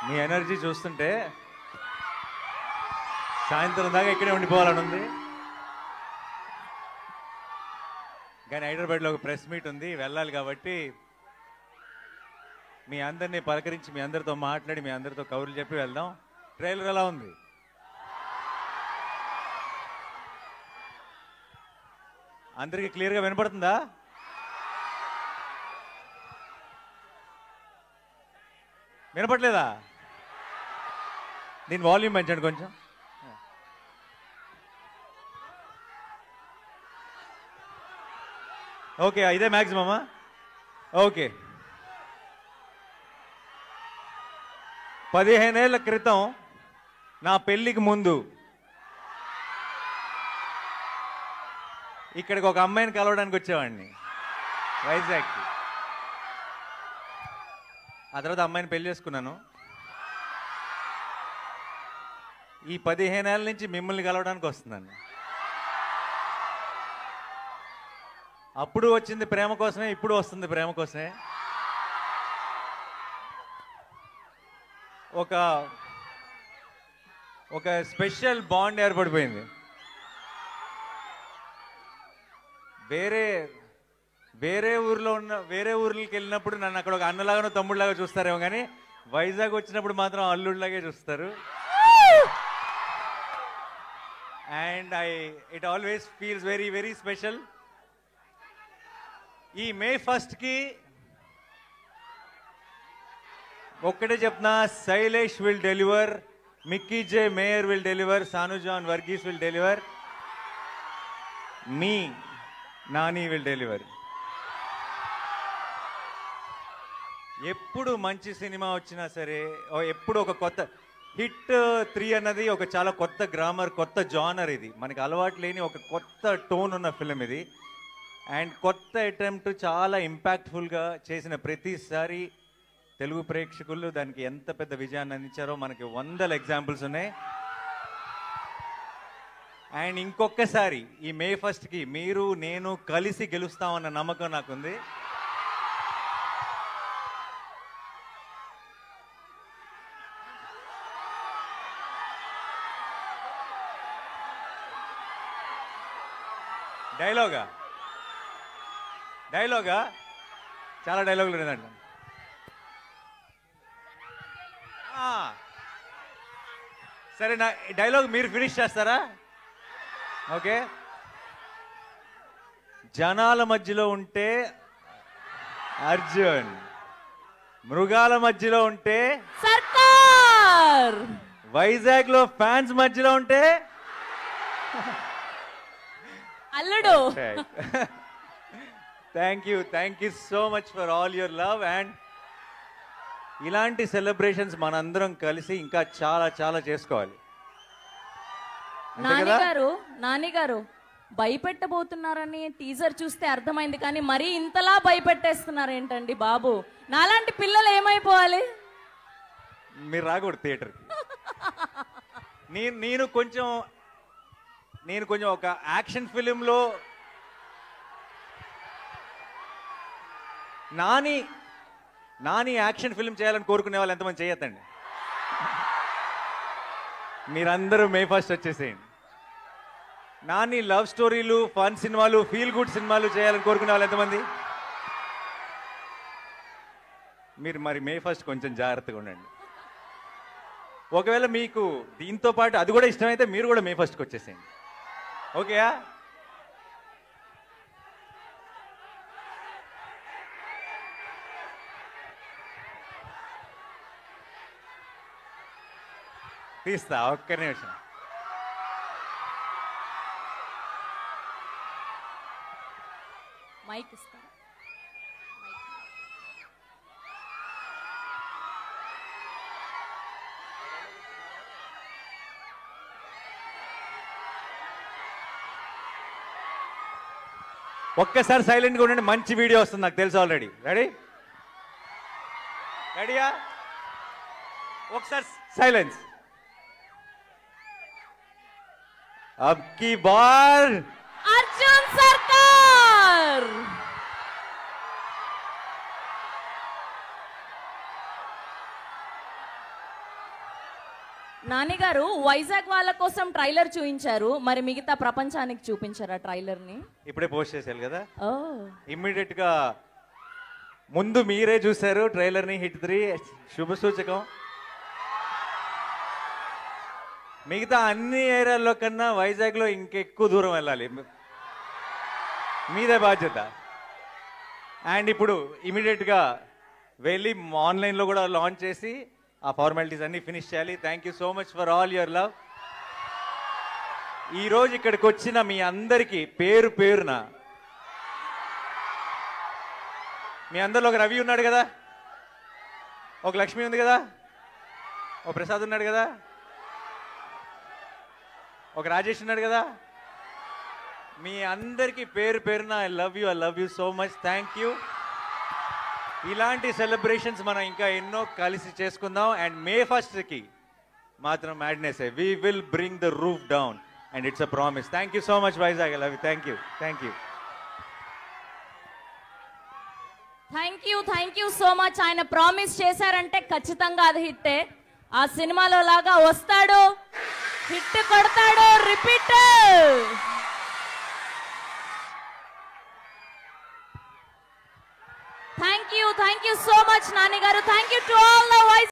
మీ energy చూస్తుంటే సాయంత్రం దాకా ఇక్కడే ఉండిపోవాలని ఉంది. కానీ హైదరాబాద్లో ఒక ప్రెస్ మీట్ ఉంది, వెళ్ళాలి. కాబట్టి మీ అందరినీ పలకరించి, మీ అందరితో మాట్లాడి, మీ అందరితో కబుర్లు చెప్పి వెళ్దాం. ట్రైలర్ ఎలా ఉంది? అందరికీ క్లియర్గా వినపడుతుందా? వినపట్లేదా? దీని వాల్యూమ్ పెంచండి కొంచెం. ఓకే, ఇదే మ్యాక్సిమమా? ఓకే. 15 ఏళ్ల క్రితం నా పెళ్ళికి ముందు ఇక్కడికి ఒక అమ్మాయిని కలవడానికి వచ్చేవాడిని, వైజాగ్కి. ఆ తర్వాత అమ్మాయిని పెళ్లి చేసుకున్నాను. ఈ 15 ఏళ్ళ నుంచి మిమ్మల్ని కలవడానికి వస్తున్నాను. అప్పుడు వచ్చింది ప్రేమ కోసమే, ఇప్పుడు వస్తుంది ప్రేమ కోసమే. ఒక స్పెషల్ బాండ్ ఏర్పడిపోయింది. వేరే ఊర్లకి వెళ్ళినప్పుడు నన్ను అక్కడ ఒక అన్నలాగానో తమ్ముళ్ళలాగా చూస్తారేమో, కానీ వైజాగ్ వచ్చినప్పుడు మాత్రం అల్లుళ్ళలాగే చూస్తారు. And it always feels very very special. ఈ మే 1కి ఒక్కటే చెప్తున్నా, Shailesh will deliver, Mickey J Meyer will deliver, Sanu John Varghese will deliver, మీ నాని విల్ డెలివర్. ఎప్పుడు మంచి సినిమా వచ్చినా సరే, ఎప్పుడు ఒక కొత్త హిట్ 3 అన్నది ఒక చాలా కొత్త గ్రామర్, కొత్త జానర్. ఇది మనకి అలవాటు లేని ఒక కొత్త టోన్ ఉన్న ఫిలిం ఇది. అండ్ కొత్త అటెంప్ట్, చాలా ఇంపాక్ట్ఫుల్గా చేసిన ప్రతిసారి తెలుగు ప్రేక్షకులు దానికి ఎంత పెద్ద విజయాన్ని అందించారో మనకి 100 ఎగ్జాంపుల్స్ ఉన్నాయి. అండ్ ఇంకొకసారి ఈ మే 1కి మీరు నేను కలిసి గెలుస్తామన్న నమ్మకం నాకుంది. డైలాగా చాలా డైలాగులు లేదండి. సరే, నా డైలాగ్ మీరు ఫినిష్ చేస్తారా? ఓకే. జనాల మధ్యలో ఉంటే అర్జున్, మృగాల మధ్యలో ఉంటే సర్కార్, వైజాగ్ లో ఫ్యాన్స్ మధ్యలో ఉంటే అల్లుడు. Thank you so much for all your love. And ఇలాంటి సెలబ్రేషన్స్ మనందరం కలిసి ఇంకా చాలా చాలా చేసుకోవాలి. నానిగారు భయపెట్టబోతున్నారని టీజర్ చూస్తే అర్థమైంది, కానీ మరీ ఇంతలా భయపెట్టేస్తున్నారు ఏంటండి బాబు? నాలాంటి పిల్లలు ఏమైపోవాలి? మీరు రాకూడదు థియేటర్కి. నేను కొంచెం ఒక యాక్షన్ ఫిలింలో నాని యాక్షన్ ఫిల్మ్ చేయాలని కోరుకునే వాళ్ళు ఎంతమంది చేయొద్దండి. మీరందరూ మే 1 వచ్చేసేయండి. నాని లవ్ స్టోరీలు, ఫన్ సినిమాలు, ఫీల్ గుడ్ సినిమాలు చేయాలని కోరుకునే వాళ్ళు ఎంతమంది? మీరు మరి మే 1 కొంచెం జాగ్రత్తగా ఉండండి. ఒకవేళ మీకు దీంతో పాటు అది కూడా ఇష్టమైతే మీరు కూడా మే 1కి వచ్చేసేయండి. ఓకేయా? తీస్తా, ఒక్క నిమిషం. మైక్ ఇస్తా. ఒక్కసారి సైలెంట్గా ఉండండి, మంచి వీడియో వస్తుంది నాకు తెలుసు ఆల్రెడీ. రెడీయా? ఒకసారి సైలెన్స్. अब की बार అర్జున్ సర్కార్. నాని గారు వైజాగ్ వాళ్ళ కోసం ట్రైలర్ చూపించారు, మరి మిగతా ప్రపంచానికి చూపించారా ట్రైలర్ ని? ఇప్పుడే పోస్ట్ చేశారు కదా, ఓ ఇమ్మీడియట్ గా ముందు మీరే చూశారు ట్రైలర్ ని. హిట్ 3 శుభ సూచకం. మిగతా అన్ని ఏరియాల్లో కన్నా వైజాగ్ లో ఇంకెక్కువ దూరం వెళ్ళాలి, మీదే బాధ్యత. అండ్ ఇప్పుడు ఇమీడియట్ గా వెళ్ళి ఆన్లైన్ లో కూడా లాంచ్ చేసి ఆ ఫార్మాలిటీస్ అన్ని ఫినిష్ చేయాలి. Thank you so much for all your love. ఈ రోజు ఇక్కడికి వచ్చిన మీ అందరికీ పేరు పేరున, మీ అందరిలో ఒక రవి ఉన్నాడు కదా, ఒక లక్ష్మి ఉంది కదా, ఒక ప్రసాద్ ఉన్నాడు కదా, ఒక రాజేష్ ఉన్నాడు కదా, మీ అందరికీ పేరు పేరున I love you so much. Thank you. ఇలాంటి సెలబ్రేషన్స్ మనం ఇంకా ఎన్నో కలిసి చేసుకుందాం. అండ్ May 1st కి మాత్రం madness, we will bring the roof down and it's a promise. Thank you so much Vizag, I love you. Thank you. Thank you so much. ఆయన promise చేశారంటే ఖచ్చితంగా అది హిట్టే. ఆ సినిమాలో లాగా వస్తాడు, హిట్ కొడతాడు, repeat. Thank you so much Nani గారు. Thank you to all the voice.